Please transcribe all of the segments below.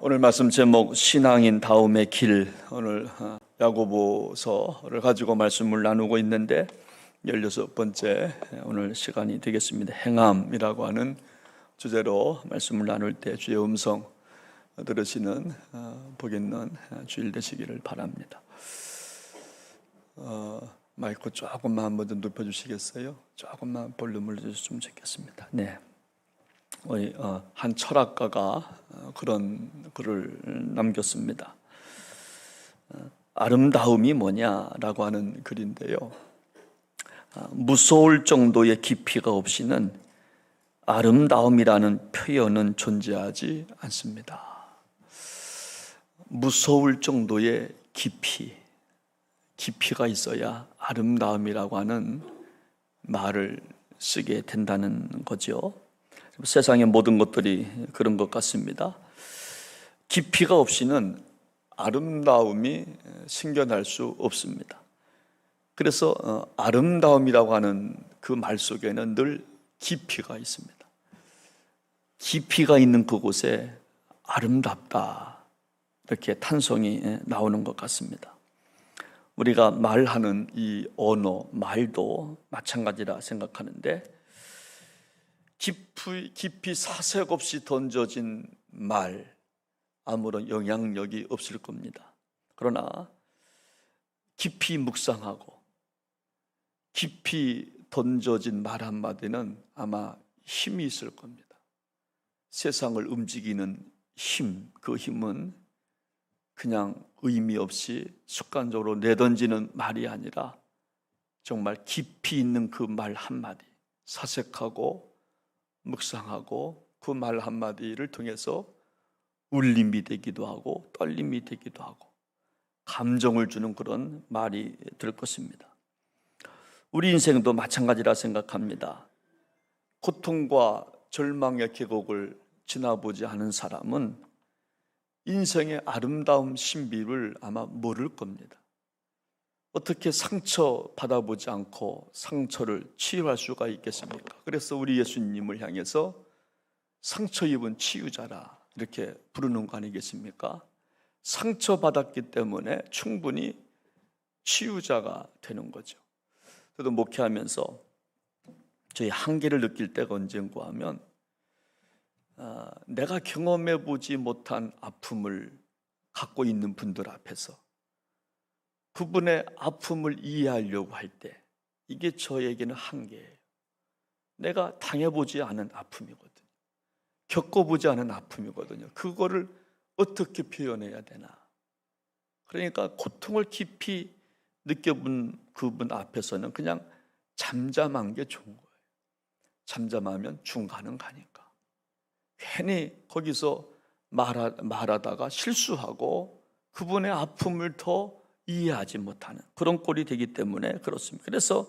오늘 말씀 제목 신앙인 다음의 길. 오늘 야고보서를 가지고 말씀을 나누고 있는데 16번째 오늘 시간이 되겠습니다. 행함이라고 하는 주제로 말씀을 나눌 때 주의 음성 들으시는 복 있는 주일 되시기를 바랍니다. 마이크 조금만 한번 좀 높여주시겠어요? 조금만 볼륨을 주셨으면 좋겠습니다. 네. 우리 한 철학가가 그런 글을 남겼습니다. 아름다움이 뭐냐라고 하는 글인데요. 무서울 정도의 깊이가 없이는 아름다움이라는 표현은 존재하지 않습니다. 무서울 정도의 깊이가 있어야 아름다움이라고 하는 말을 쓰게 된다는 거죠. 세상의 모든 것들이 그런 것 같습니다. 깊이가 없이는 아름다움이 생겨날 수 없습니다. 그래서 아름다움이라고 하는 그 말 속에는 늘 깊이가 있습니다. 깊이가 있는 그곳에 아름답다, 이렇게 탄성이 나오는 것 같습니다. 우리가 말하는 이 언어, 말도 마찬가지라 생각하는데 깊이 사색 없이 던져진 말, 아무런 영향력이 없을 겁니다. 그러나 깊이 묵상하고 깊이 던져진 말 한마디는 아마 힘이 있을 겁니다. 세상을 움직이는 힘, 그 힘은 그냥 의미 없이 습관적으로 내던지는 말이 아니라 정말 깊이 있는 그 말 한마디, 사색하고 묵상하고 그 말 한마디를 통해서 울림이 되기도 하고 떨림이 되기도 하고 감정을 주는 그런 말이 될 것입니다. 우리 인생도 마찬가지라 생각합니다. 고통과 절망의 계곡을 지나보지 않은 사람은 인생의 아름다움 신비를 아마 모를 겁니다. 어떻게 상처 받아보지 않고 상처를 치유할 수가 있겠습니까? 그래서 우리 예수님을 향해서 상처 입은 치유자라 이렇게 부르는 거 아니겠습니까? 상처 받았기 때문에 충분히 치유자가 되는 거죠. 저도 목회하면서 저희 한계를 느낄 때가 언젠가 하면 내가 경험해 보지 못한 아픔을 갖고 있는 분들 앞에서 그분의 아픔을 이해하려고 할 때 이게 저에게는 한계예요. 내가 당해보지 않은 아픔이거든요. 겪어보지 않은 아픔이거든요. 그거를 어떻게 표현해야 되나. 그러니까 고통을 깊이 느껴본 그분 앞에서는 그냥 잠잠한 게 좋은 거예요. 잠잠하면 중간은 가니까. 괜히 거기서 말하다가 실수하고 그분의 아픔을 더 이해하지 못하는 그런 꼴이 되기 때문에 그렇습니다. 그래서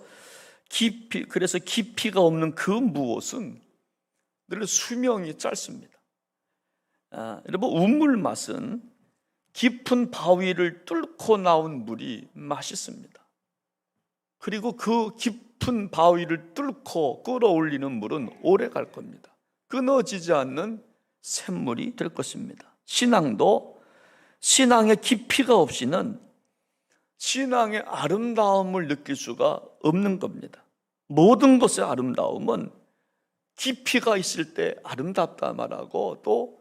깊이가 없는 그 무엇은 늘 수명이 짧습니다. 여러분, 우물 맛은 깊은 바위를 뚫고 나온 물이 맛있습니다. 그리고 그 깊은 바위를 뚫고 끌어올리는 물은 오래 갈 겁니다. 끊어지지 않는 샘물이 될 것입니다. 신앙도 신앙의 깊이가 없이는 신앙의 아름다움을 느낄 수가 없는 겁니다. 모든 것의 아름다움은 깊이가 있을 때 아름답다 말하고 또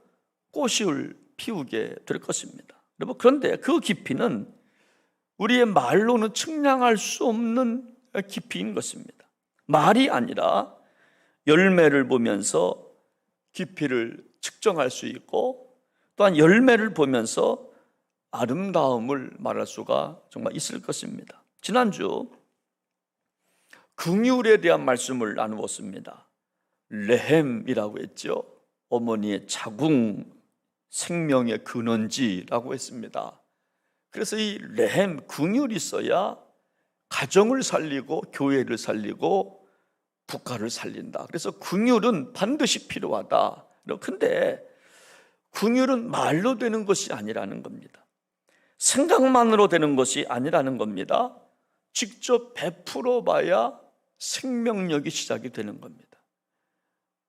꽃을 피우게 될 것입니다. 여러분, 그런데 그 깊이는 우리의 말로는 측량할 수 없는 깊이인 것입니다. 말이 아니라 열매를 보면서 깊이를 측정할 수 있고 또한 열매를 보면서 아름다움을 말할 수가 정말 있을 것입니다. 지난주 긍휼에 대한 말씀을 나누었습니다. 레헴이라고 했죠. 어머니의 자궁 생명의 근원지라고 했습니다. 그래서 이 레헴, 긍휼이 있어야 가정을 살리고 교회를 살리고 국가를 살린다. 그래서 긍휼은 반드시 필요하다. 그런데 긍휼은 말로 되는 것이 아니라는 겁니다. 생각만으로 되는 것이 아니라는 겁니다. 직접 베풀어 봐야 생명력이 시작이 되는 겁니다.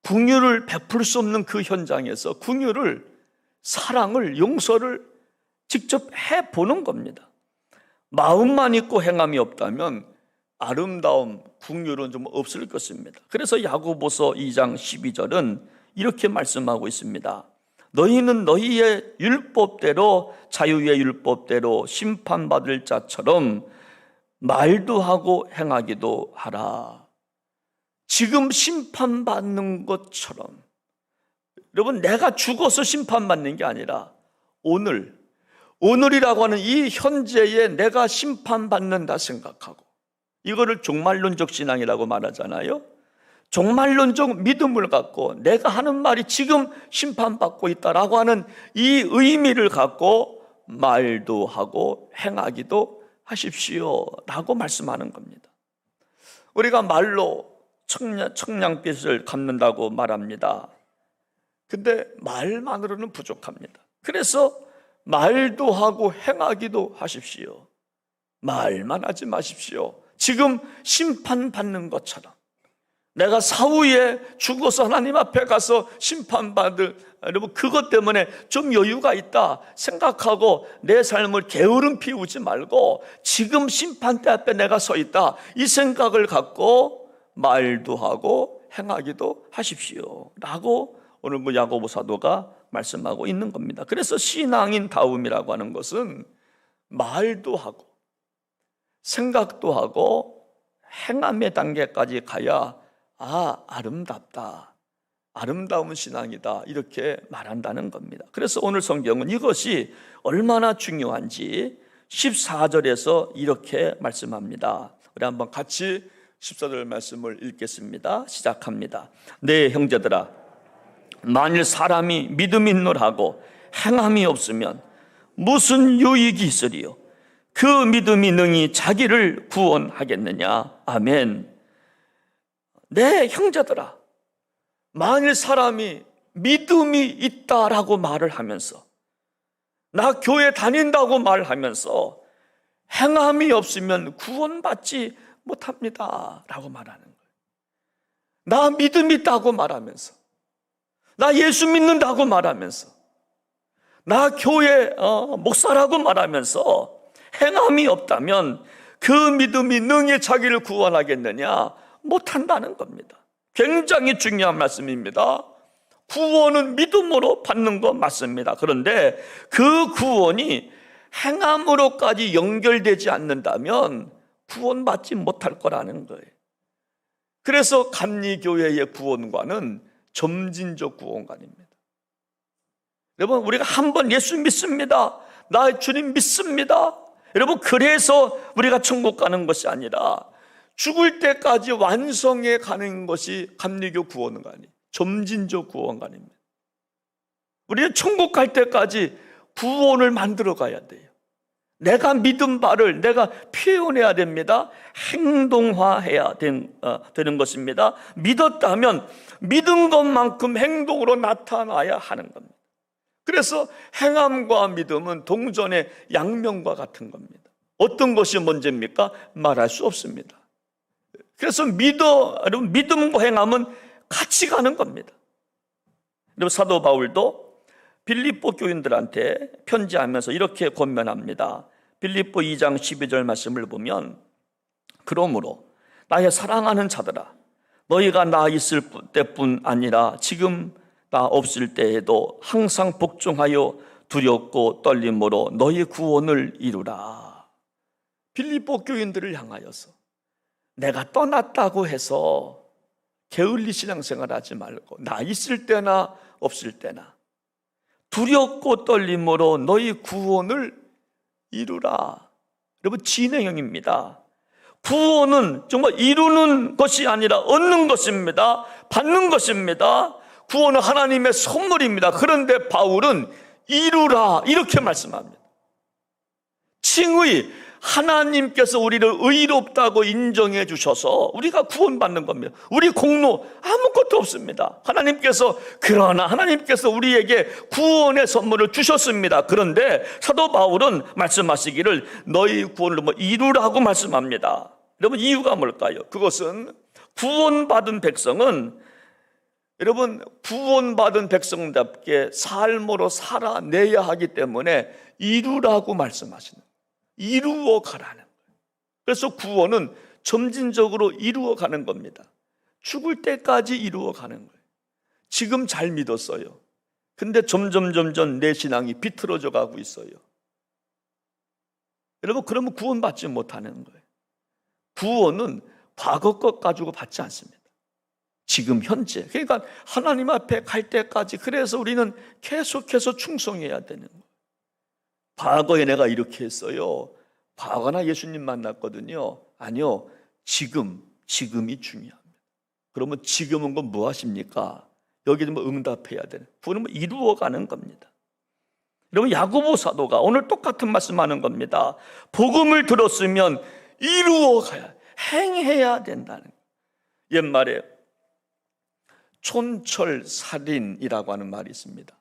긍휼을 베풀 수 없는 그 현장에서 긍휼을 사랑을, 용서를 직접 해보는 겁니다. 마음만 있고 행함이 없다면 아름다움, 긍휼은 좀 없을 것입니다. 그래서 야고보서 2장 12절은 이렇게 말씀하고 있습니다. 너희는 너희의 율법대로, 자유의 율법대로 심판받을 자처럼 말도 하고 행하기도 하라. 지금 심판받는 것처럼, 여러분, 내가 죽어서 심판받는 게 아니라 오늘이라고 하는 이 현재에 내가 심판받는다 생각하고, 이거를 종말론적 신앙이라고 말하잖아요. 종말론적 믿음을 갖고 내가 하는 말이 지금 심판받고 있다라고 하는 이 의미를 갖고 말도 하고 행하기도 하십시오 라고 말씀하는 겁니다. 우리가 말로 청량빛을 갚는다고 말합니다. 근데 말만으로는 부족합니다. 그래서 말도 하고 행하기도 하십시오. 말만 하지 마십시오. 지금 심판받는 것처럼 내가 사후에 죽어서 하나님 앞에 가서 심판받을, 여러분, 그것 때문에 좀 여유가 있다 생각하고 내 삶을 게으름 피우지 말고 지금 심판대 앞에 내가 서 있다, 이 생각을 갖고 말도 하고 행하기도 하십시오 라고 오늘 야고보 사도가 말씀하고 있는 겁니다. 그래서 신앙인 다움이라고 하는 것은 말도 하고 생각도 하고 행함의 단계까지 가야 아름답다, 아름다운 신앙이다, 이렇게 말한다는 겁니다. 그래서 오늘 성경은 이것이 얼마나 중요한지 14절에서 이렇게 말씀합니다. 우리 한번 같이 14절 말씀을 읽겠습니다. 시작합니다. 네, 형제들아, 만일 사람이 믿음이 있노라고 행함이 없으면 무슨 유익이 있으리요? 그 믿음이 능히 자기를 구원하겠느냐? 아멘. 네, 형제들아, 만일 사람이 믿음이 있다라고 말을 하면서, 나 교회 다닌다고 말하면서 행함이 없으면 구원받지 못합니다 라고 말하는 거예요. 나 믿음이 있다고 말하면서, 나 예수 믿는다고 말하면서, 나 교회 목사라고 말하면서 행함이 없다면 그 믿음이 능히 자기를 구원하겠느냐? 못한다는 겁니다. 굉장히 중요한 말씀입니다. 구원은 믿음으로 받는 거 맞습니다. 그런데 그 구원이 행함으로까지 연결되지 않는다면 구원받지 못할 거라는 거예요. 그래서 감리교회의 구원관은 점진적 구원관입니다. 여러분, 우리가 한번 예수 믿습니다, 나 주님 믿습니다, 여러분, 그래서 우리가 천국 가는 것이 아니라 죽을 때까지 완성해 가는 것이 감리교 구원관이 점진적 구원관입니다. 우리는 천국 갈 때까지 구원을 만들어 가야 돼요. 내가 믿은 바를 내가 표현해야 됩니다. 행동화해야 되는 것입니다. 믿었다면 믿은 것만큼 행동으로 나타나야 하는 겁니다. 그래서 행함과 믿음은 동전의 양면과 같은 겁니다. 어떤 것이 먼저입니까? 말할 수 없습니다. 그래서 믿음과 행함은 같이 가는 겁니다. 그리고 사도 바울도 빌립보 교인들한테 편지하면서 이렇게 권면합니다. 빌립보 2장 12절 말씀을 보면, 그러므로 나의 사랑하는 자들아, 너희가 나 있을 때뿐 아니라 지금 나 없을 때에도 항상 복종하여 두렵고 떨림으로 너희 구원을 이루라. 빌립보 교인들을 향하여서 내가 떠났다고 해서 게을리 신앙생활 하지 말고 나 있을 때나 없을 때나 두렵고 떨림으로 너희 구원을 이루라. 여러분, 진행형입니다. 구원은 정말 이루는 것이 아니라 얻는 것입니다. 받는 것입니다. 구원은 하나님의 선물입니다. 그런데 바울은 이루라 이렇게 말씀합니다. 칭의, 하나님께서 우리를 의롭다고 인정해 주셔서 우리가 구원받는 겁니다. 우리 공로 아무것도 없습니다. 그러나 하나님께서 우리에게 구원의 선물을 주셨습니다. 그런데 사도 바울은 말씀하시기를 너희 구원을 이루라고 말씀합니다. 여러분, 이유가 뭘까요? 그것은 구원받은 백성은 여러분, 구원받은 백성답게 삶으로 살아내야 하기 때문에 이루라고 말씀하시는 거예요. 이루어 가라는 거예요. 그래서 구원은 점진적으로 이루어 가는 겁니다. 죽을 때까지 이루어 가는 거예요. 지금 잘 믿었어요. 근데 점점 내 신앙이 비틀어져 가고 있어요. 여러분, 그러면 구원받지 못하는 거예요. 구원은 과거 것 가지고 받지 않습니다. 지금 현재, 그러니까 하나님 앞에 갈 때까지. 그래서 우리는 계속해서 충성해야 되는 거예요. 과거에 내가 이렇게 했어요. 과거나 예수님 만났거든요. 아니요, 지금이 중요합니다. 그러면 지금은 건 뭐 하십니까? 여기 뭐 응답해야 되는, 그러면 이루어가는 겁니다. 여러분, 야고보 사도가 오늘 똑같은 말씀하는 겁니다. 복음을 들었으면 이루어가야, 행해야 된다는 거예요. 옛말에 촌철살인이라고 하는 말이 있습니다.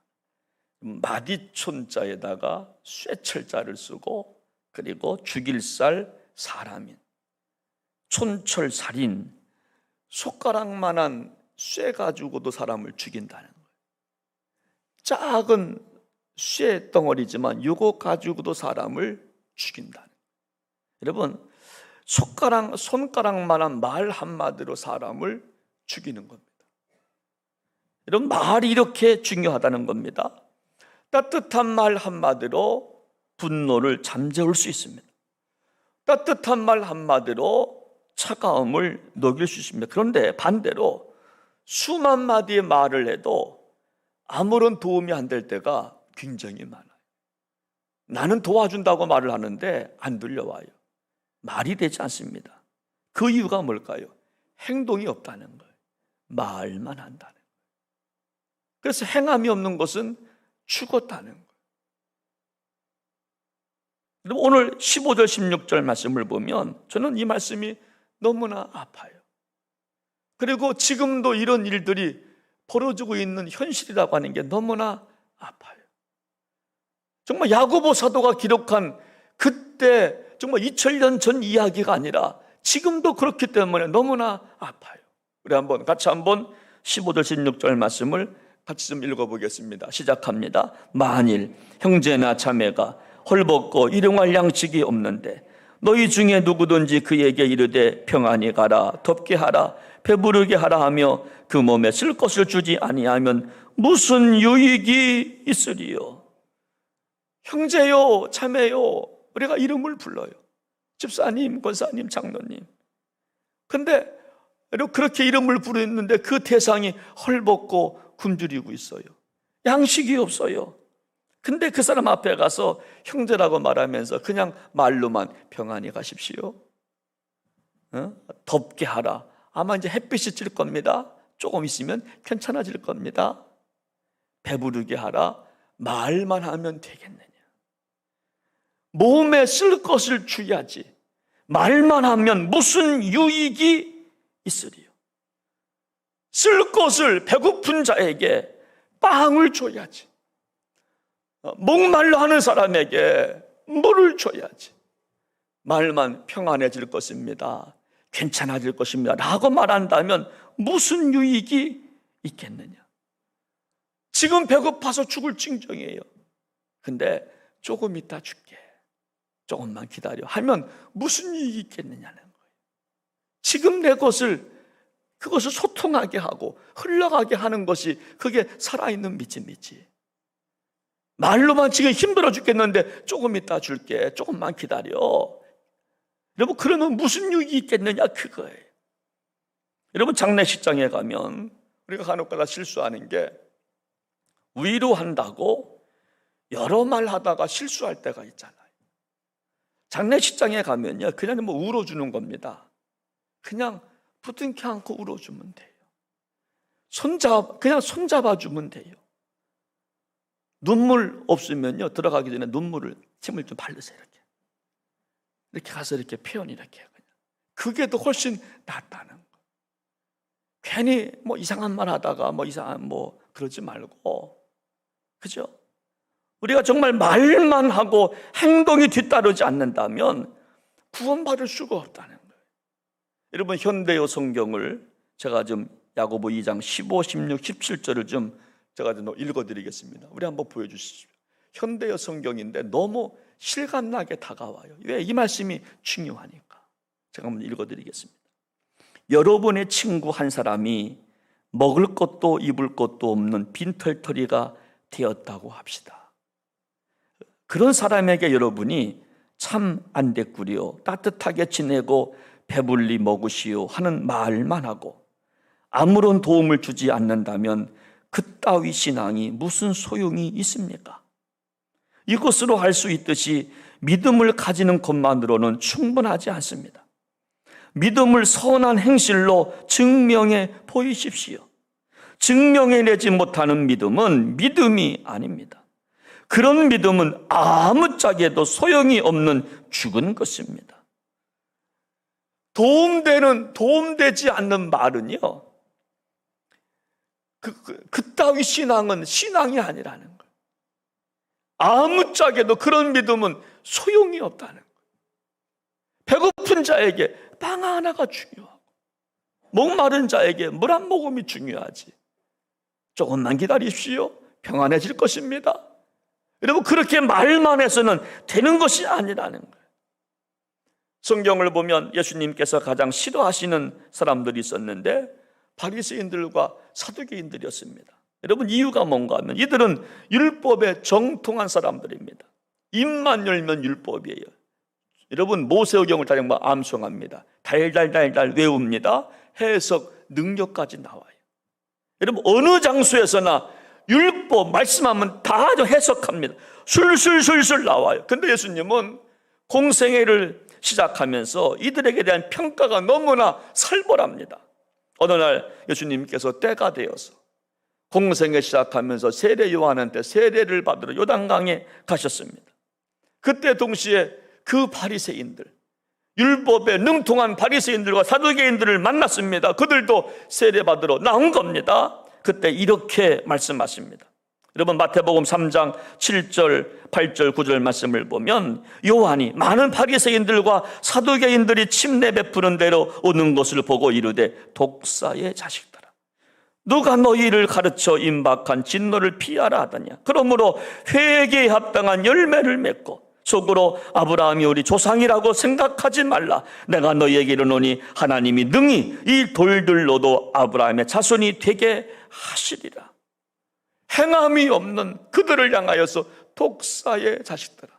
마디촌자에다가 쇠철자를 쓰고, 그리고 죽일 살 사람인 촌철살인, 손가락만한 쇠 가지고도 사람을 죽인다는 거예요. 작은 쇠 덩어리지만 이거 가지고도 사람을 죽인다는 거예요. 여러분, 손가락만한 말 한마디로 사람을 죽이는 겁니다. 여러분, 말이 이렇게 중요하다는 겁니다. 따뜻한 말 한마디로 분노를 잠재울 수 있습니다. 따뜻한 말 한마디로 차가움을 녹일 수 있습니다. 그런데 반대로 수만 마디의 말을 해도 아무런 도움이 안 될 때가 굉장히 많아요. 나는 도와준다고 말을 하는데 안 들려와요. 말이 되지 않습니다. 그 이유가 뭘까요? 행동이 없다는 거예요. 말만 한다는 거예요. 그래서 행함이 없는 것은 죽었다는 거예요. 오늘 15절 16절 말씀을 보면 저는 이 말씀이 너무나 아파요. 그리고 지금도 이런 일들이 벌어지고 있는 현실이라고 하는 게 너무나 아파요. 정말 야고보 사도가 기록한 그때 정말 2000년 전 이야기가 아니라 지금도 그렇기 때문에 너무나 아파요. 우리 같이 한번 15절 16절 말씀을 같이 좀 읽어보겠습니다. 시작합니다. 만일 형제나 자매가 헐벗고 일용할 양식이 없는데 너희 중에 누구든지 그에게 이르되 평안히 가라, 덥게 하라, 배부르게 하라 하며 그 몸에 쓸 것을 주지 아니하면 무슨 유익이 있으리요? 형제요, 자매요, 우리가 이름을 불러요. 집사님, 권사님, 장로님. 근데 그렇게 이름을 부르는데 그 대상이 헐벗고 굶주리고 있어요. 양식이 없어요. 근데 그 사람 앞에 가서 형제라고 말하면서 그냥 말로만 평안히 가십시오, 덥게 하라. 아마 이제 햇빛이 찔 겁니다. 조금 있으면 괜찮아질 겁니다. 배부르게 하라. 말만 하면 되겠느냐? 몸에 쓸 것을 줘야지. 말만 하면 무슨 유익이 있으리요? 쓸 것을 배고픈 자에게 빵을 줘야지. 목말라 하는 사람에게 물을 줘야지. 말만 평안해질 것입니다, 괜찮아질 것입니다 라고 말한다면 무슨 유익이 있겠느냐? 지금 배고파서 죽을 징정이에요. 근데 조금 이따 줄게, 조금만 기다려 하면 무슨 유익이 있겠느냐는 거예요. 지금 내 것을, 그것을 소통하게 하고 흘러가게 하는 것이 그게 살아있는 믿음이지. 말로만 지금 힘들어 죽겠는데 조금 이따 줄게, 조금만 기다려. 여러분, 그러면 무슨 유익이 있겠느냐, 그거예요. 여러분, 장례식장에 가면 우리가 간혹가다 실수하는 게 위로한다고 여러 말 하다가 실수할 때가 있잖아요. 장례식장에 가면요, 그냥 뭐 울어주는 겁니다. 그냥 부둥켜 안고 울어주면 돼요. 그냥 손잡아주면 돼요. 눈물 없으면요, 들어가기 전에 침을 좀 바르세요. 이렇게 가서 이렇게 표현 이렇게 해요. 그게 더 훨씬 낫다는 거. 괜히 뭐 이상한 말 하다가 그러지 말고, 그죠? 우리가 정말 말만 하고 행동이 뒤따르지 않는다면 구원받을 수가 없다는 거예요. 여러분, 현대어 성경을 제가 좀 야고보 2장 15, 16, 17절을 좀 제가 좀 읽어드리겠습니다. 우리 한번 보여주시죠. 현대어 성경인데 너무 실감나게 다가와요. 왜? 이 말씀이 중요하니까. 제가 한번 읽어드리겠습니다. 여러분의 친구 한 사람이 먹을 것도 입을 것도 없는 빈털터리가 되었다고 합시다. 그런 사람에게 여러분이 참 안 됐구려, 따뜻하게 지내고 배불리 먹으시오 하는 말만 하고 아무런 도움을 주지 않는다면 그따위 신앙이 무슨 소용이 있습니까? 이것으로 할 수 있듯이 믿음을 가지는 것만으로는 충분하지 않습니다. 믿음을 선한 행실로 증명해 보이십시오. 증명해내지 못하는 믿음은 믿음이 아닙니다. 그런 믿음은 아무짝에도 소용이 없는 죽은 것입니다. 도움되지 않는 말은요, 그따위 신앙은 신앙이 아니라는 거예요. 아무짝에도 그런 믿음은 소용이 없다는 거예요. 배고픈 자에게 빵 하나가 중요하고 목마른 자에게 물 한 모금이 중요하지. 조금만 기다리십시오, 평안해질 것입니다. 여러분, 그렇게 말만 해서는 되는 것이 아니라는 거예요. 성경을 보면 예수님께서 가장 싫어하시는 사람들이 있었는데 바리새인들과 사두개인들이었습니다. 여러분, 이유가 뭔가 하면 이들은 율법에 정통한 사람들입니다. 입만 열면 율법이에요. 여러분, 모세오경을 다 암송합니다. 달달달달 외웁니다. 해석 능력까지 나와요. 여러분, 어느 장소에서나 율법 말씀하면 다 해석합니다. 술술술술 나와요. 근데 예수님은 공생애를 시작하면서 이들에게 대한 평가가 너무나 살벌합니다. 어느 날 예수님께서 때가 되어서 공생애 시작하면서 세례 요한한테 세례를 받으러 요단강에 가셨습니다. 그때 동시에 그 바리새인들, 율법에 능통한 바리새인들과 사두개인들을 만났습니다. 그들도 세례 받으러 나온 겁니다. 그때 이렇게 말씀하십니다. 여러분, 마태복음 3장 7절, 8절, 9절 말씀을 보면 요한이 많은 바리새인들과 사두개인들이 침례 베푸는 대로 오는 것을 보고 이르되 독사의 자식들아, 누가 너희를 가르쳐 임박한 진노를 피하라 하더냐. 그러므로 회개에 합당한 열매를 맺고 속으로 아브라함이 우리 조상이라고 생각하지 말라. 내가 너희에게 이르노니 하나님이 능히 이 돌들로도 아브라함의 자손이 되게 하시리라. 행함이 없는 그들을 향하여서 독사의 자식들아.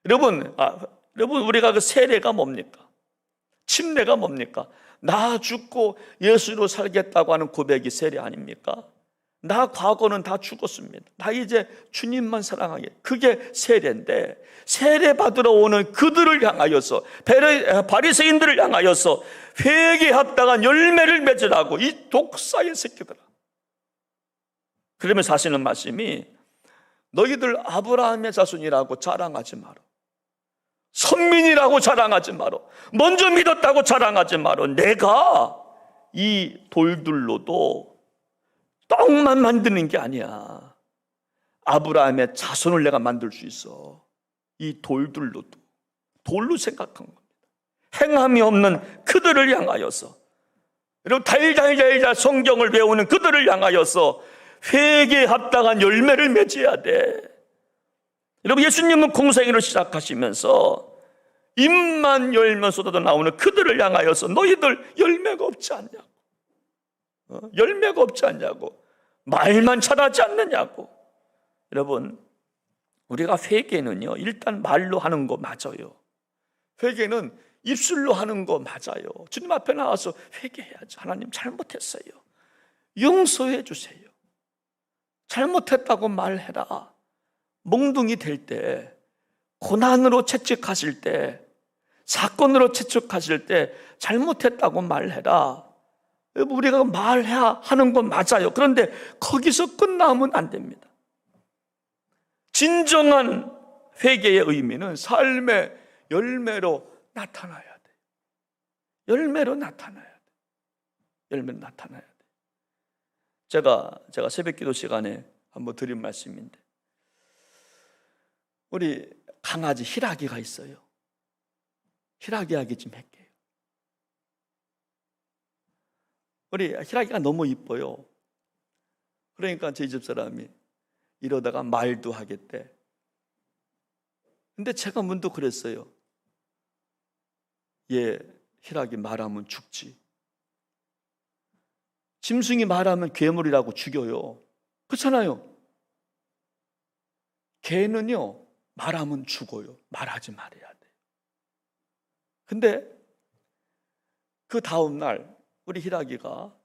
여러분, 우리가 그 세례가 뭡니까? 침례가 뭡니까? 나 죽고 예수로 살겠다고 하는 고백이 세례 아닙니까? 나 과거는 다 죽었습니다. 나 이제 주님만 사랑하게. 그게 세례인데, 세례 받으러 오는 그들을 향하여서, 바리새인들을 향하여서 회개에 합당한 열매를 맺으라고, 이 독사의 새끼들아. 그러면서 하시는 말씀이 너희들 아브라함의 자손이라고 자랑하지 마라. 선민이라고 자랑하지 마라. 먼저 믿었다고 자랑하지 마라. 내가 이 돌들로도 떡만 만드는 게 아니야. 아브라함의 자손을 내가 만들 수 있어. 이 돌들로도. 돌로 생각한 겁니다. 행함이 없는 그들을 향하여서, 여러분, 달달달달 성경을 배우는 그들을 향하여서 회개에 합당한 열매를 맺어야 돼. 여러분, 예수님은 공생애를 시작하시면서 입만 열면 쏟아져 나오는 그들을 향하여서 너희들 열매가 없지 않냐고. 열매가 없지 않냐고. 말만 잘하지 않느냐고. 여러분, 우리가 회개는요, 일단 말로 하는 거 맞아요. 회개는 입술로 하는 거 맞아요. 주님 앞에 나와서 회개해야죠. 하나님 잘못했어요, 용서해 주세요. 잘못했다고 말해라. 몽둥이 될 때, 고난으로 채찍하실 때, 사건으로 채찍하실 때 잘못했다고 말해라. 우리가 말해야 하는 건 맞아요. 그런데 거기서 끝나면 안 됩니다. 진정한 회개의 의미는 삶의 열매로 나타나야 돼. 열매로 나타나야 돼. 열매로 나타나야 돼. 제가 새벽 기도 시간에 한번 드린 말씀인데, 우리 강아지 희락이가 있어요. 희락 이야기 좀 할게요. 우리 희락이가 너무 이뻐요. 그러니까 저희 집사람이 이러다가 말도 하겠대. 근데 제가 문득 그랬어요. 얘 희락이 말하면 죽지. 짐승이 말하면 괴물이라고 죽여요. 그렇잖아요. 개는요 말하면 죽어요. 말하지 말아야 돼. 근데 그 다음 날 우리 희락이가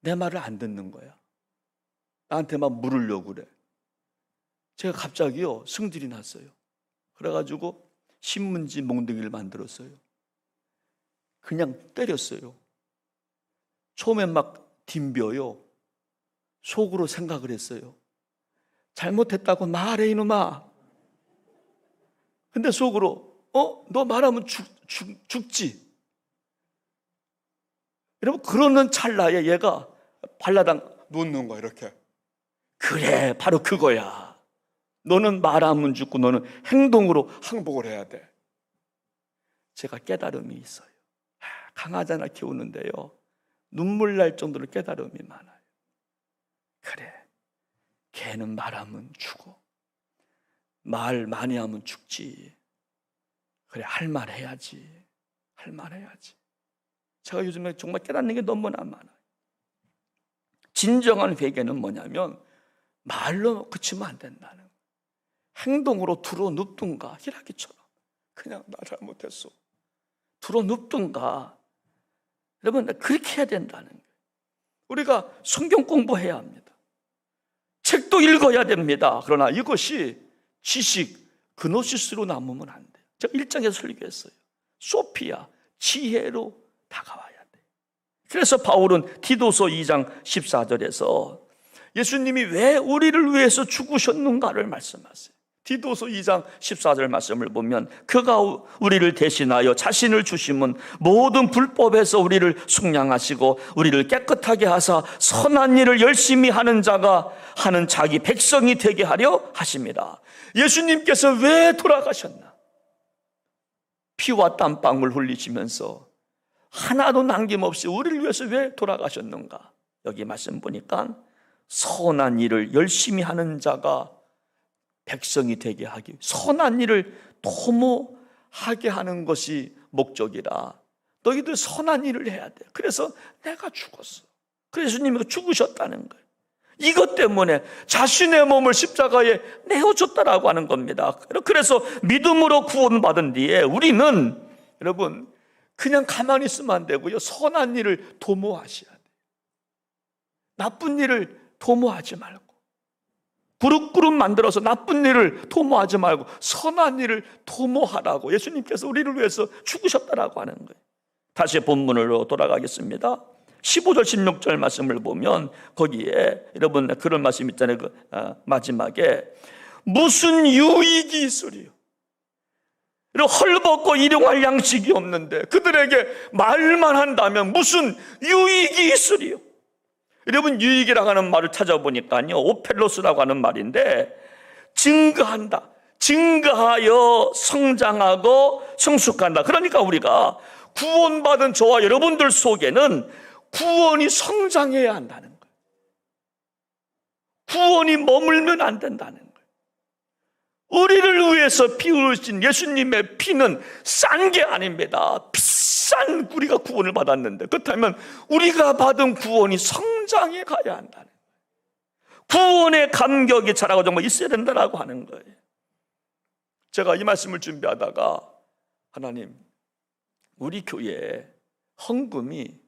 내 말을 안 듣는 거야. 나한테 막 물으려고 그래. 제가 갑자기요 승질이 났어요. 그래가지고 신문지 몽둥이를 만들었어요. 그냥 때렸어요. 처음엔 막 덤벼요. 속으로 생각을 했어요. 잘못했다고 말해 이놈아. 근데 속으로 너 말하면 죽지. 여러분 그러는 찰나에 얘가 발라당 놓는 거야 이렇게. 그래 바로 그거야. 너는 말하면 죽고 너는 행동으로 항복을 해야 돼. 제가 깨달음이 있어요. 강아지 하나 키우는데요 눈물 날 정도로 깨달음이 많아요. 그래 개는 말하면 죽어. 말 많이 하면 죽지. 그래 할 말 해야지. 할 말 해야지. 제가 요즘에 정말 깨닫는 게 너무나 많아요. 진정한 회개는 뭐냐면 말로 그치면 안 된다는 거예요. 행동으로 들어눕든가 희락이처럼 그냥 나 잘못했어 들어눕든가. 여러분 그렇게 해야 된다는 거예요. 우리가 성경 공부해야 합니다. 책도 읽어야 됩니다. 그러나 이것이 지식, 그노시스로 남으면 안 돼요. 제가 1장에서 설교했어요. 소피아, 지혜로 다가와야 돼요. 그래서 바울은 디도서 2장 14절에서 예수님이 왜 우리를 위해서 죽으셨는가를 말씀하세요. 디도서 2장 14절 말씀을 보면 그가 우리를 대신하여 자신을 주심은 모든 불법에서 우리를 속량하시고 우리를 깨끗하게 하사 선한 일을 열심히 하는 자가 하는 자기 백성이 되게 하려 하십니다. 예수님께서 왜 돌아가셨나? 피와 땀방울 흘리시면서 하나도 남김없이 우리를 위해서 왜 돌아가셨는가? 여기 말씀 보니까 선한 일을 열심히 하는 자가 백성이 되게 하기, 선한 일을 도모하게 하는 것이 목적이라. 너희들 선한 일을 해야 돼. 그래서 내가 죽었어. 그래서 예수님이 죽으셨다는 거예요. 이것 때문에 자신의 몸을 십자가에 내어줬다라고 하는 겁니다. 그래서 믿음으로 구원받은 뒤에 우리는 여러분 그냥 가만히 있으면 안 되고요, 선한 일을 도모하셔야 돼요. 나쁜 일을 도모하지 말고, 그룹 만들어서 나쁜 일을 도모하지 말고 선한 일을 도모하라고 예수님께서 우리를 위해서 죽으셨다라고 하는 거예요. 다시 본문으로 돌아가겠습니다. 15절 16절 말씀을 보면 거기에 여러분 그런 말씀 있잖아요. 마지막에 무슨 유익이 있으리요. 헐벗고 일용할 양식이 없는데 그들에게 말만 한다면 무슨 유익이 있으리요. 여러분 유익이라고 하는 말을 찾아보니까요 오펠로스라고 하는 말인데 증가한다, 증가하여 성장하고 성숙한다. 그러니까 우리가 구원받은 저와 여러분들 속에는 구원이 성장해야 한다는 거예요. 구원이 머물면 안 된다는 거예요. 우리를 위해서 피 흘리신 예수님의 피는 싼 게 아닙니다. 비싼 우리가 구원을 받았는데, 그렇다면 우리가 받은 구원이 성장해 가야 한다는 거예요. 구원의 감격이 자라고 정말 있어야 된다라고 하는 거예요. 제가 이 말씀을 준비하다가 하나님, 우리 교회에 헌금이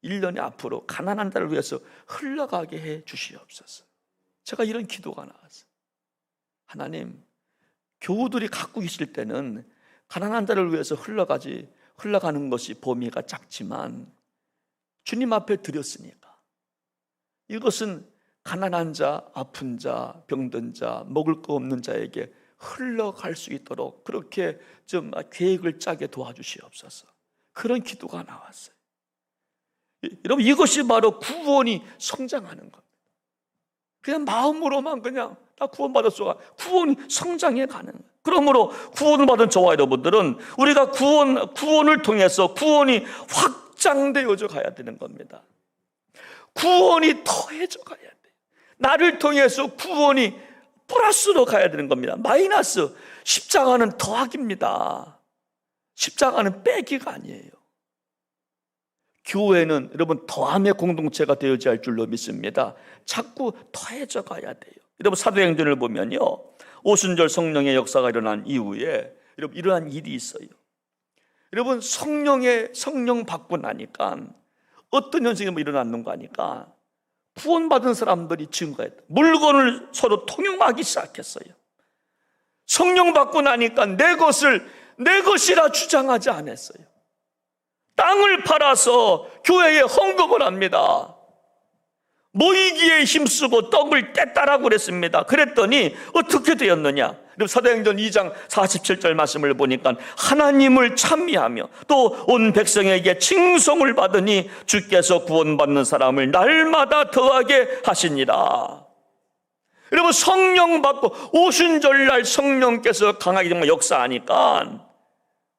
1년에 앞으로 가난한 자를 위해서 흘러가게 해 주시옵소서. 제가 이런 기도가 나왔어요. 하나님, 교우들이 갖고 계실 때는 가난한 자를 위해서 흘러가는 것이 범위가 작지만 주님 앞에 드렸으니까 이것은 가난한 자, 아픈 자, 병든 자, 먹을 거 없는 자에게 흘러갈 수 있도록 그렇게 좀 계획을 짜게 도와주시옵소서. 그런 기도가 나왔어요. 여러분, 이것이 바로 구원이 성장하는 겁니다. 그냥 마음으로만 그냥 나 구원받았어, 구원이 성장해 가는 거예요. 그러므로 구원을 받은 저와 여러분들은 우리가 구원을 통해서 구원이 확장되어져 가야 되는 겁니다. 구원이 더해져 가야 돼. 나를 통해서 구원이 플러스로 가야 되는 겁니다. 마이너스. 십자가는 더하기입니다. 십자가는 빼기가 아니에요. 교회는 여러분 더함의 공동체가 되어야 할 줄로 믿습니다. 자꾸 더해져 가야 돼요. 여러분 사도행전을 보면요, 오순절 성령의 역사가 일어난 이후에 여러분 이러한 일이 있어요. 여러분 성령 받고 나니까 어떤 현상이 일어났는가 하니까 구원받은 사람들이 증거했다. 물건을 서로 통용하기 시작했어요. 성령 받고 나니까 내 것이라 주장하지 않았어요. 땅을 팔아서 교회에 헌금을 합니다. 모이기에 힘쓰고 떡을 뗐다라고 그랬습니다. 그랬더니 어떻게 되었느냐? 사도행전 2장 47절 말씀을 보니까 하나님을 찬미하며 또 온 백성에게 칭송을 받으니 주께서 구원받는 사람을 날마다 더하게 하시니라. 여러분 성령 받고 오순절날 성령께서 강하게 정말 역사하니까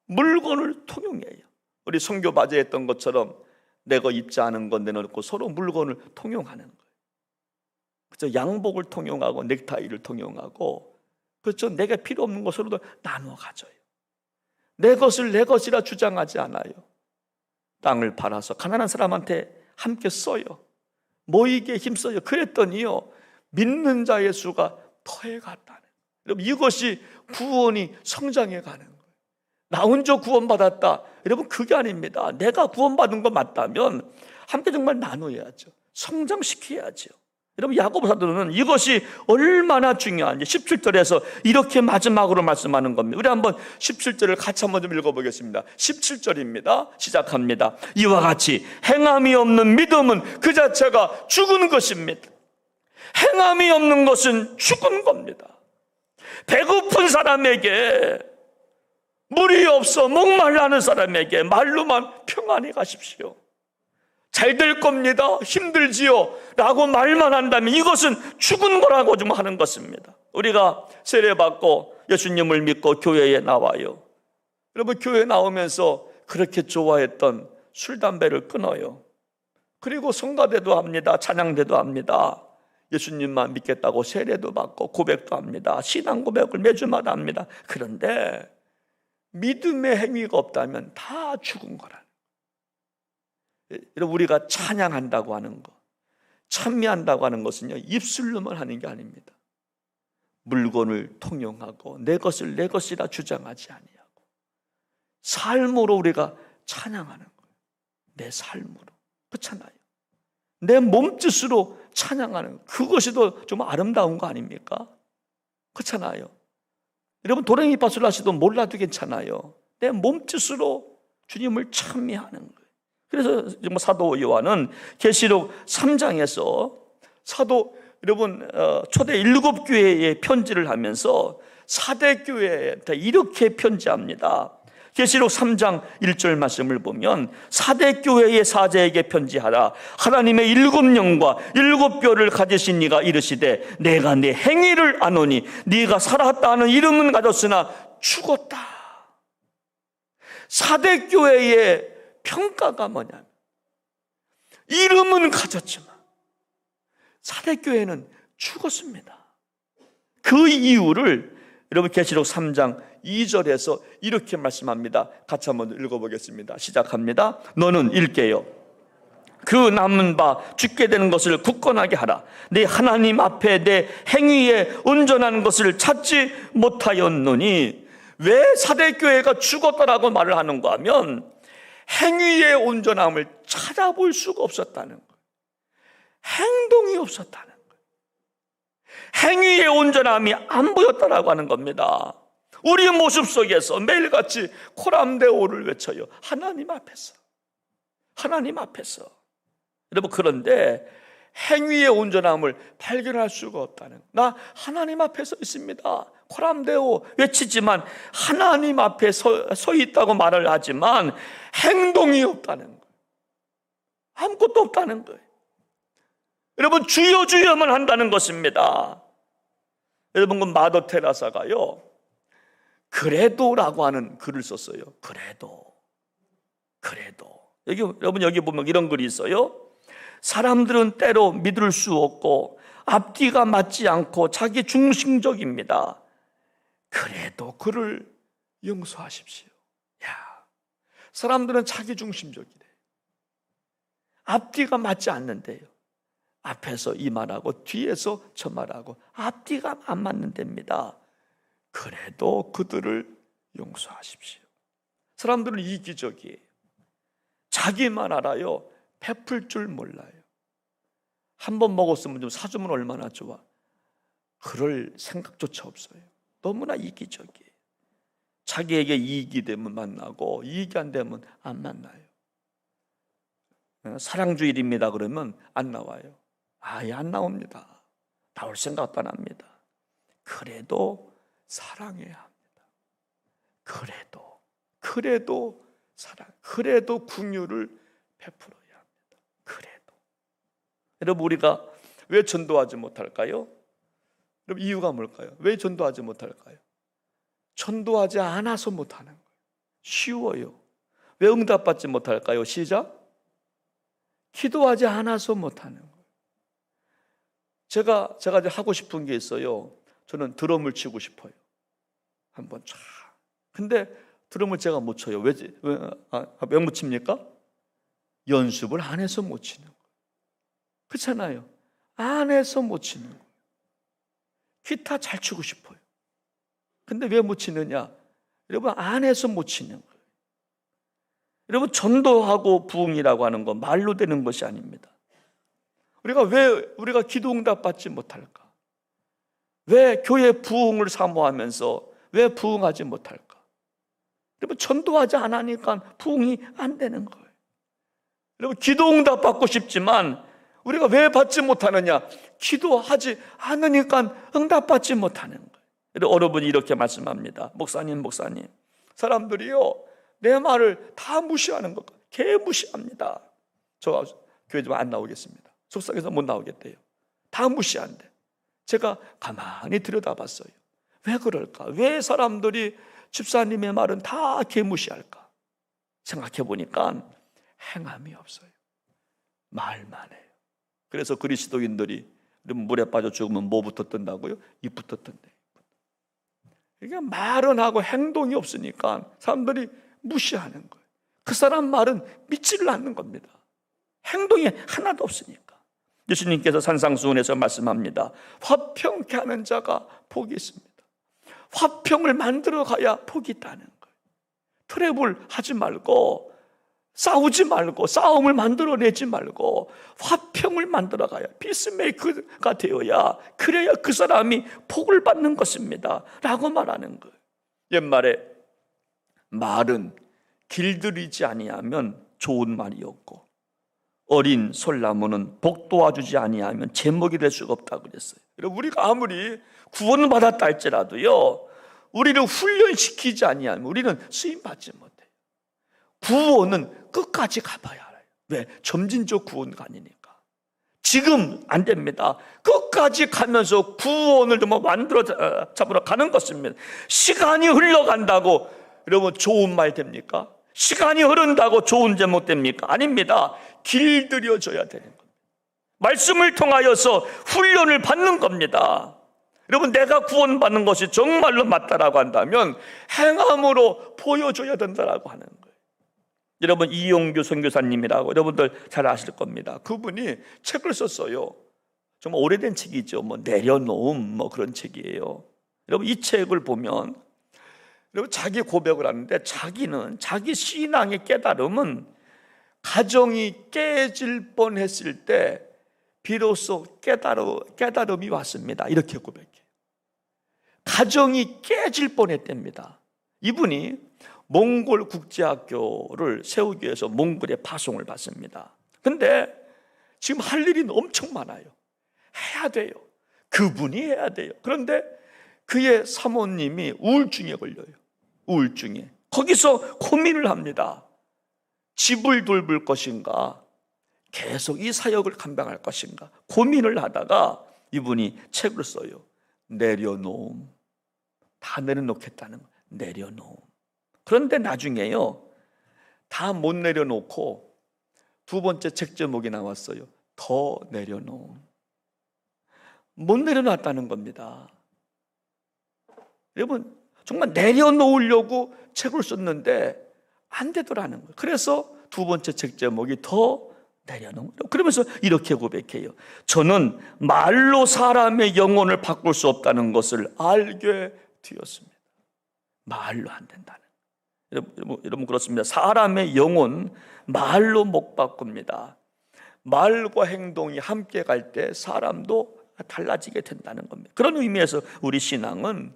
물건을 통용해요. 우리 선교 바제 했던 것처럼 내 거 입지 않은 건 내놓고 서로 물건을 통용하는 거예요. 그렇죠? 양복을 통용하고 넥타이를 통용하고, 그렇죠? 내가 필요 없는 거 서로도 나눠 가져요. 내 것을 내 것이라 주장하지 않아요. 땅을 팔아서 가난한 사람한테 함께 써요. 모이게 힘써요. 그랬더니요, 믿는 자의 수가 더해갔다는. 여러분 이것이 구원이 성장해 가는 거예요. 나 혼자 구원받았다. 여러분 그게 아닙니다. 내가 구원받은 거 맞다면 함께 정말 나눠야죠. 성장시켜야죠. 여러분 야고보 사도는 이것이 얼마나 중요한지 17절에서 이렇게 마지막으로 말씀하는 겁니다. 우리 한번 17절을 같이 한번 좀 읽어보겠습니다. 17절입니다. 시작합니다. 이와 같이 행함이 없는 믿음은 그 자체가 죽은 것입니다. 행함이 없는 것은 죽은 겁니다. 배고픈 사람에게, 물이 없어 목말라는 사람에게 말로만 평안히 가십시오, 잘 될 겁니다, 힘들지요 라고 말만 한다면 이것은 죽은 거라고 좀 하는 것입니다. 우리가 세례받고 예수님을 믿고 교회에 나와요. 여러분 교회에 나오면서 그렇게 좋아했던 술, 담배를 끊어요. 그리고 성가대도 합니다. 찬양대도 합니다. 예수님만 믿겠다고 세례도 받고 고백도 합니다. 신앙 고백을 매주마다 합니다. 그런데 믿음의 행위가 없다면 다 죽은 거라는 거예요. 여러분 우리가 찬양한다고 하는 거, 찬미한다고 하는 것은요, 입술로만 하는 게 아닙니다. 물건을 통용하고 내 것을 내 것이라 주장하지 아니하고 삶으로 우리가 찬양하는 거예요. 내 삶으로. 그렇잖아요. 내 몸짓으로 찬양하는 거. 그것이 더 좀 아름다운 거 아닙니까? 그렇잖아요. 여러분 도레미 파솔라시도 몰라도 괜찮아요. 내 몸짓으로 주님을 찬미하는 거예요. 그래서 사도 요한은 계시록 3장에서 사도 여러분 초대 7교회에 편지를 하면서 4대 교회에 이렇게 편지합니다. 계시록 3장 1절 말씀을 보면 4대 교회의 사제에게 편지하라. 하나님의 7영과 7뼈를 가지신 이가 이르시되 내가 네 행위를 아노니 네가 살았다 하는 이름은 가졌으나 죽었다. 4대 교회의 평가가 뭐냐면 이름은 가졌지만 4대 교회는 죽었습니다. 그 이유를 여러분 계시록 3장 2절에서 이렇게 말씀합니다. 같이 한번 읽어보겠습니다. 시작합니다. 너는 읽게요. 그 남은 바 죽게 되는 것을 굳건하게 하라. 네 하나님 앞에 내 행위에 온전한 것을 찾지 못하였노니. 왜 4대 교회가 죽었다라고 말을 하는가 하면 행위의 온전함을 찾아볼 수가 없었다는 거예요. 행동이 없었다는 거예요. 행위의 온전함이 안 보였다라고 하는 겁니다. 우리의 모습 속에서 매일같이 코람데오를 외쳐요. 하나님 앞에서. 하나님 앞에서. 여러분 그런데 행위의 온전함을 발견할 수가 없다는 거예요. 나 하나님 앞에 서 있습니다. 코람데오 외치지만 하나님 앞에 서 있다고 말을 하지만 행동이 없다는 거예요. 아무것도 없다는 거예요. 여러분 주여 주여만 한다는 것입니다. 여러분 그 마더 테라사가요 그래도라고 하는 글을 썼어요. 그래도 여러분 여기 보면 이런 글이 있어요. 사람들은 때로 믿을 수 없고 앞뒤가 맞지 않고 자기 중심적입니다. 그래도 그를 용서하십시오. 야, 사람들은 자기 중심적이래. 앞뒤가 맞지 않는데요. 앞에서 이 말하고 뒤에서 저 말하고 앞뒤가 안 맞는 데입니다. 그래도 그들을 용서하십시오. 사람들은 이기적이에요. 자기만 알아요. 베풀 줄 몰라요. 한 번 먹었으면 좀 사주면 얼마나 좋아. 그럴 생각조차 없어요. 너무나 이기적이에요. 자기에게 이익이 되면 만나고 이익이 안 되면 안 만나요. 사랑주일입니다 그러면 안 나와요. 아예 안 나옵니다. 나올 생각도 안 합니다. 그래도 사랑해야 합니다. 그래도 사랑, 그래도 긍휼을 베풀어야 합니다. 그래도. 여러분, 우리가 왜 전도하지 못할까요? 여러분, 이유가 뭘까요? 왜 전도하지 못할까요? 전도하지 않아서 못하는 거예요. 쉬워요. 왜 응답받지 못할까요? 시작. 기도하지 않아서 못하는 거예요. 제가 이제 하고 싶은 게 있어요. 저는 드럼을 치고 싶어요. 한번 쫙. 근데 드럼을 제가 못 쳐요. 왜 못 칩니까? 연습을 안 해서 못 치는 거예요. 그렇잖아요. 안 해서 못 치는 거예요. 기타 잘 치고 싶어요. 근데 왜 못 치느냐? 여러분, 안 해서 못 치는 거예요. 여러분, 전도하고 부흥이라고 하는 건 말로 되는 것이 아닙니다. 우리가 기도 응답 받지 못할까? 왜 교회 부흥을 사모하면서 왜 부흥하지 못할까? 여러분, 전도하지 않으니까 부흥이 안 되는 거예요. 여러분, 기도 응답 받고 싶지만 우리가 왜 받지 못하느냐? 기도하지 않으니까 응답 받지 못하는 거예요. 여러분이 이렇게 말씀합니다. 목사님, 사람들이요 내 말을 다 무시하는 것 같아요. 개무시합니다. 저 교회 좀 안 나오겠습니다. 속상해서 못 나오겠대요. 다 무시한대. 제가 가만히 들여다봤어요. 왜 그럴까? 왜 사람들이 집사님의 말은 다 개무시할까? 생각해 보니까 행함이 없어요. 말만 해요. 그래서 그리스도인들이 물에 빠져 죽으면 뭐부터 뜬다고요? 입부터 뜬대. 그러니까 말은 하고 행동이 없으니까 사람들이 무시하는 거예요. 그 사람 말은 믿지를 않는 겁니다. 행동이 하나도 없으니까. 예수님께서 산상수훈에서 말씀합니다. 화평케 하는 자가 복이 있습니다. 화평을 만들어 가야 복이 있다는 거예요. 트러블 하지 말고, 싸우지 말고, 싸움을 만들어내지 말고 화평을 만들어 가야, 피스메이커가 되어야, 그래야 그 사람이 복을 받는 것입니다 라고 말하는 거예요. 옛말에 말은 길들이지 아니하면 좋은 말이 없고 어린 솔나무는 복 도와주지 아니하면 제목이 될 수가 없다고 그랬어요. 우리가 아무리 구원을 받았다 할지라도요, 우리를 훈련시키지 아니하면 우리는 쓰임받지 못해요. 구원은 끝까지 가봐야 알아요. 왜? 점진적 구원가 아니니까. 지금 안 됩니다. 끝까지 가면서 구원을 좀 만들어 잡으러 가는 것입니다. 시간이 흘러간다고 여러분 좋은 말 됩니까? 시간이 흐른다고 좋은 제목 됩니까? 아닙니다. 길들여져야 되는 겁니다. 말씀을 통하여서 훈련을 받는 겁니다. 여러분, 내가 구원받는 것이 정말로 맞다라고 한다면 행함으로 보여줘야 된다라고 하는 거예요. 여러분, 이용규 선교사님이라고 여러분들 잘 아실 겁니다. 그분이 책을 썼어요. 정말 오래된 책이죠. 내려놓음 그런 책이에요. 여러분, 이 책을 보면 여러분, 자기 고백을 하는데 자기는 자기 신앙의 깨달음은 가정이 깨질 뻔했을 때 비로소 깨달음이 왔습니다. 이렇게 고백해요. 가정이 깨질 뻔했답니다. 이분이 몽골 국제학교를 세우기 위해서 몽골에 파송을 받습니다. 근데 지금 할 일이 엄청 많아요. 해야 돼요. 그분이 해야 돼요. 그런데 그의 사모님이 우울증에 걸려요. 우울증에. 거기서 고민을 합니다. 집을 돌볼 것인가, 계속 이 사역을 감당할 것인가 고민을 하다가 이분이 책을 써요. 내려놓음. 다 내려놓겠다는 거예요. 내려놓음. 그런데 나중에요, 다 못 내려놓고 두 번째 책 제목이 나왔어요. 더 내려놓음. 못 내려놨다는 겁니다. 여러분, 정말 내려놓으려고 책을 썼는데 안 되더라는 거예요. 그래서 두 번째 책 제목이 더 내려놓음. 그러면서 이렇게 고백해요. 저는 말로 사람의 영혼을 바꿀 수 없다는 것을 알게 되었습니다. 말로 안 된다는. 여러분 그렇습니다. 사람의 영혼 말로 못 바꿉니다. 말과 행동이 함께 갈 때 사람도 달라지게 된다는 겁니다. 그런 의미에서 우리 신앙은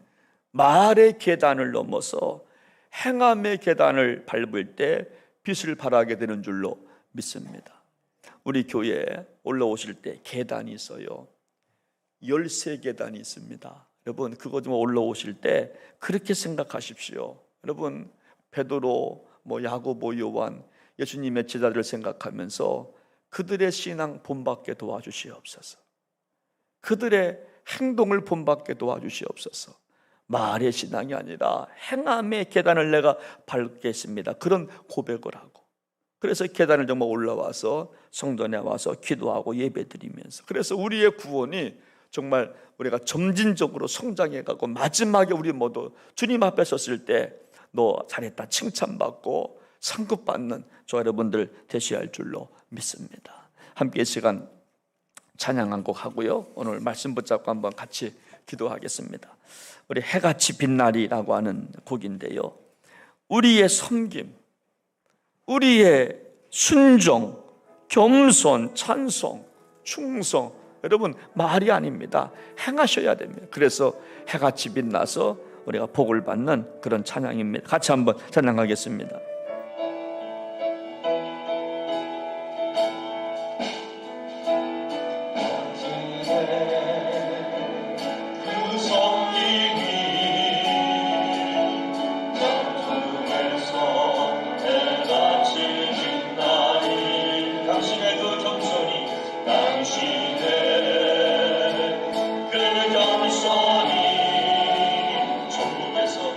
말의 계단을 넘어서 행함의 계단을 밟을 때 빛을 발하게 되는 줄로 믿습니다. 우리 교회에 올라오실 때 계단이 있어요. 13계단이 있습니다. 여러분 그거 좀 올라오실 때 그렇게 생각하십시오. 여러분 베드로, 야고보, 요한, 예수님의 제자들을 생각하면서 그들의 신앙 본받게 도와주시옵소서. 그들의 행동을 본받게 도와주시옵소서. 말의 신앙이 아니라 행함의 계단을 내가 밟겠습니다. 그런 고백을 하고, 그래서 계단을 정말 올라와서 성전에 와서 기도하고 예배드리면서, 그래서 우리의 구원이 정말 우리가 점진적으로 성장해가고 마지막에 우리 모두 주님 앞에 섰을 때 너 잘했다 칭찬받고 상급받는 저 여러분들 되셔야 할 줄로 믿습니다. 함께 시간 찬양 한 곡 하고요, 오늘 말씀 붙잡고 한번 같이 기도하겠습니다. 우리 해같이 빛나리라고 하는 곡인데요, 우리의 섬김, 우리의 순종, 겸손, 찬송, 충성, 여러분 말이 아닙니다. 행하셔야 됩니다. 그래서 해같이 빛나서 우리가 복을 받는 그런 찬양입니다. 같이 한번 찬양하겠습니다. 전국에서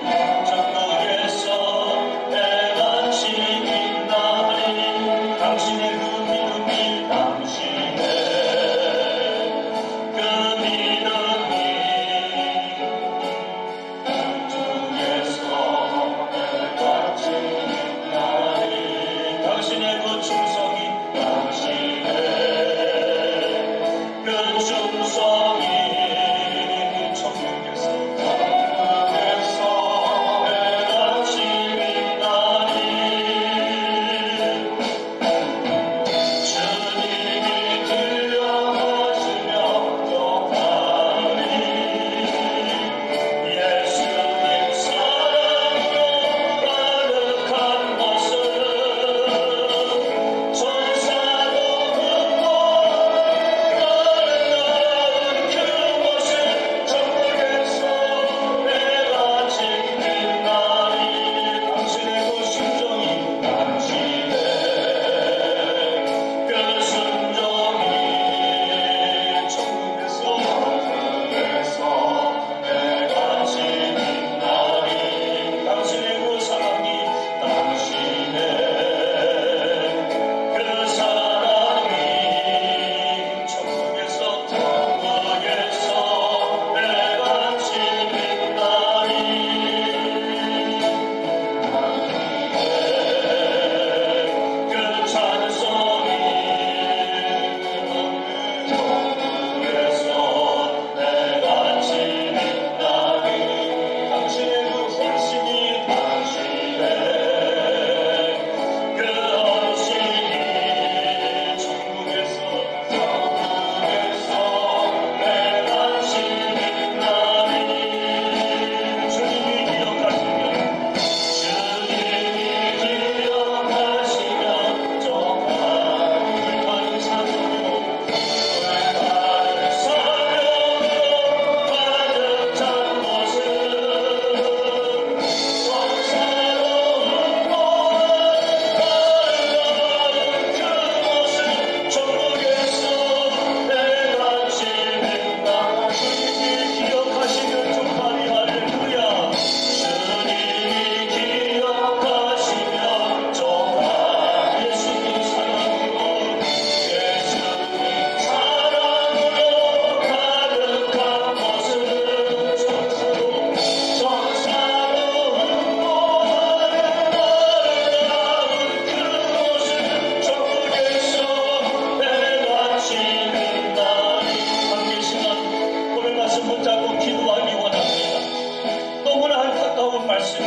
말씀이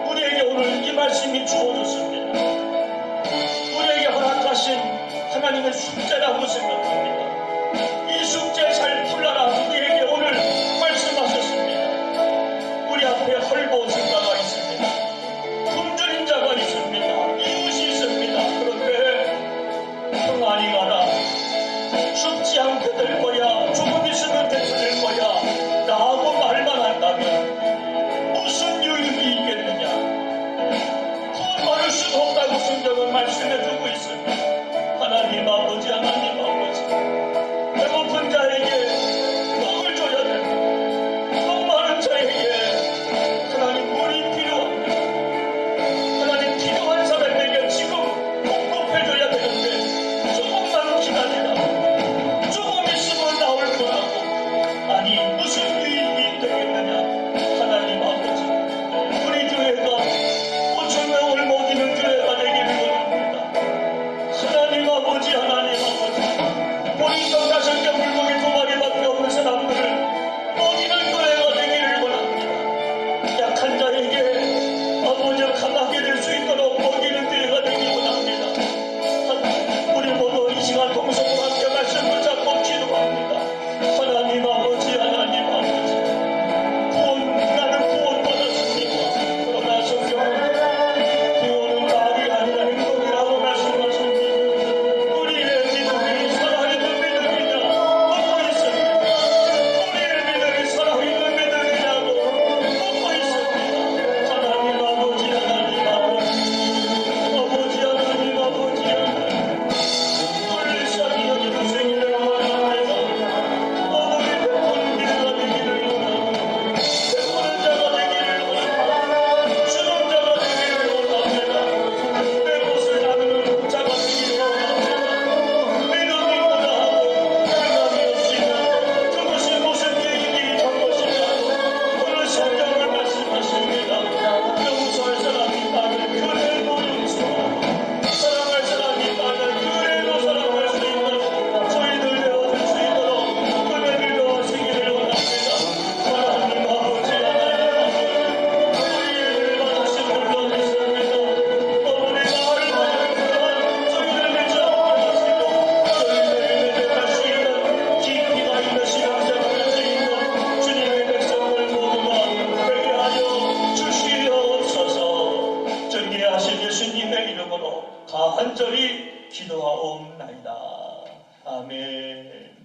우리에게 오늘 이 말씀이 주어졌습니다. 우리에게 허락하신 하나님의 숙제라고 생각합니다. 이 숙제 잘 풀라라 우리에게 오늘 말씀하셨습니다. 우리 앞에 헐벗은 자가 있습니다. 굶주린 자가 있습니다. 이웃이 있습니다. 그런데 평안히 가라, 죽지 않게 될 거야, 조금 있으면 되찾을 거야 라고 말만 한다면 무슨 유익이 있겠느냐. 더 말할 수도 없다고 성경은 말씀해주고 있습니다. 하나님 아버지, 하나님 아버지, 배고픈 자에게 먹을 줘야 됩니다. 목마른 자에게 하나님 물이 필요합니다. 하나님 필요한 사람에게 지금 공급해줘야 되는데 조금만 기다리라, 조금 있으면 나올 거라고. 아니 무슨 유익이 되겠느냐. 하나님 아버지, 우리 교회가 5,000명을 먹이는 교회가 되기를 원합니다. 하나님 아버지, 하나님 아버지, 본인과 가정과 물고기 2마리밖에 없는 사람들을 먹이는 교회가 되기를 원합니다. 약한 자에게 아버지 강하게 될 수 있도록 먹이는 교회가 되기를 원합니다. 우리 모두 이 시간 동성으로 함께 말씀 붙잡고 기도합니다. 하나님 아버지, 하나님 아버지, 나는 구원받았습니다. 그러나 성경은 구원은 말이 아니라 행동이라고 말씀하십니다. 우리의 믿음이 살아있는 믿음이냐 묻고 있습니다. 우리의 믿음이 살아있는 믿음이냐고 묻고 있습니다. 하나님 아버지, 하나님 아버지, 아버지 하나님 아버지, 우리 사랑하는 동생이를 원합니다. 아버지 베푸는 기도가 되기를 원합니다. 베푸는 자가 되기를 원합니다. 주는 자가 되기를 원합니다. 내 것을 나누는 자가 되기를 원합니다. 믿음이 있다 하고 행함이 없으면 그것이 무슨 얘기인지 정것이냐. 오늘 성경을 말씀하십니다. 용서할 사람이 있다면 그를 용서, 사랑할 사람이 있다면 그래도 사랑할 수 있도록 저희들 되어줄 수 있도록 은혜를 더하시기를 원합니다. 하나님 아버지, 하나님 아버지, 우리를 받으신 물론 있습니다. 어머니 나를 받는 저희를 잡아가시고 저희를 매듭할 수 있는 깊이가 있는 신앙생활을 할 수 있는 주님의 백성을 모두가 되게 하여 주시옵소서. 전개하신 예수님의 이름으로 간절히 기도하옵나이다. 아멘.